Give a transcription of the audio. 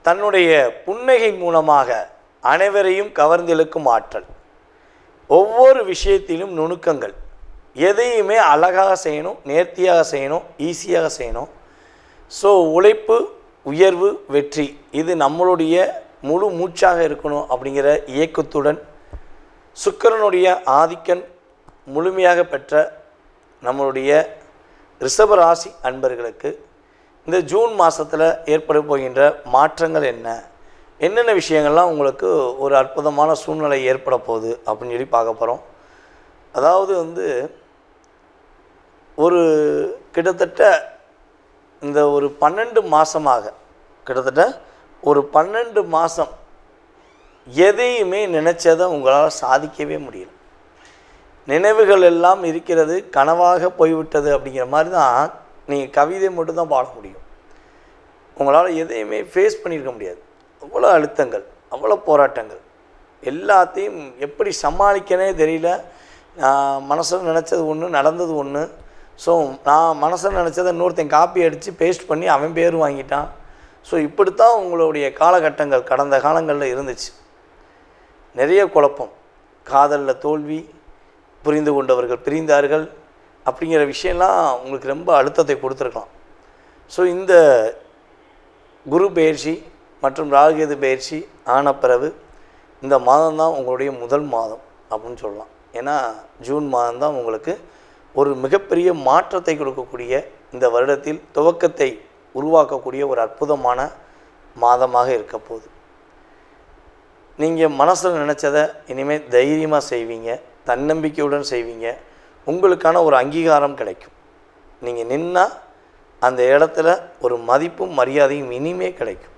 தன்னுடைய புன்னகை மூலமாக அனைவரையும் கவர்ந்திழுக்கும் ஆற்றல். ஒவ்வொரு விஷயத்திலும் நுணுக்கங்கள். எதையுமே அழகாக செய்யணும், நேர்த்தியாக செய்யணும், ஈஸியாக செய்யணும். ஸோ உழைப்பு, உயர்வு, வெற்றி இது நம்மளுடைய முழு மூச்சாக இருக்கணும் அப்படிங்கிற இயக்கத்துடன் சுக்கிரனுடைய ஆதிக்கம் முழுமையாக பெற்ற நம்மளுடைய ரிஷப ராசி அன்பர்களுக்கு இந்த ஜூன் மாதத்தில் ஏற்பட போகின்ற மாற்றங்கள் என்னென்ன விஷயங்கள்லாம் உங்களுக்கு ஒரு அற்புதமான சூழ்நிலை ஏற்பட போகுது அப்படின்னு சொல்லி பார்க்க போகிறோம். அதாவது ஒரு கிட்டத்தட்ட இந்த ஒரு 12 மாதமாக கிட்டத்தட்ட ஒரு 12 மாதம் எதையுமே நினச்சதை உங்களால் சாதிக்கவே முடியல. நினைவுகள் எல்லாம் இருக்கிறது, கனவாக போய்விட்டது அப்படிங்கிற மாதிரி தான் நீங்கள் கவிதை மட்டும்தான் பாட முடியும். உங்களால் எதையுமே ஃபேஸ் பண்ணியிருக்க முடியாது. அவ்வளோ அழுத்தங்கள், அவ்வளோ போராட்டங்கள், எல்லாத்தையும் எப்படி சமாளிக்கனே தெரியல. மனசில் நினச்சது ஒன்று, நடந்தது ஒன்று. ஸோ நான் மனசில் நினச்சதை இன்னொருத்தன் காப்பி அடித்து பேஸ்ட் பண்ணி அவன் பேர் வாங்கிட்டான். ஸோ இப்படித்தான் உங்களுடைய காலகட்டங்கள் கடந்த காலங்களில் இருந்துச்சு. நிறைய குழப்பம், காதலில் தோல்வி, புரிந்து கொண்டவர்கள் பிரிந்தார்கள் அப்படிங்கிற விஷயம்லாம் உங்களுக்கு ரொம்ப அழுத்தத்தை கொடுத்துருக்கலாம். ஸோ இந்த குரு பயிற்சி மற்றும் ராகுகேது பயிற்சி ஆன பிறகு இந்த மாதம்தான் உங்களுடைய முதல் மாதம் அப்படின்னு சொல்லலாம். ஏன்னா ஜூன் மாதம்தான் உங்களுக்கு ஒரு மிகப்பெரிய மாற்றத்தை கொடுக்கக்கூடிய, இந்த வருடத்தில் துவக்கத்தை உருவாக்கக்கூடிய ஒரு அற்புதமான மாதமாக இருக்க போகுது. நீங்கள் மனசில் நினச்சதை இனிமேல் தைரியமாக செய்வீங்க, தன்னம்பிக்கையுடன் செய்வீங்க. உங்களுக்கான ஒரு அங்கீகாரம் கிடைக்கும். நீங்கள் நின்னால் அந்த இடத்துல ஒரு மதிப்பும் மரியாதையும் இனிமே கிடைக்கும்.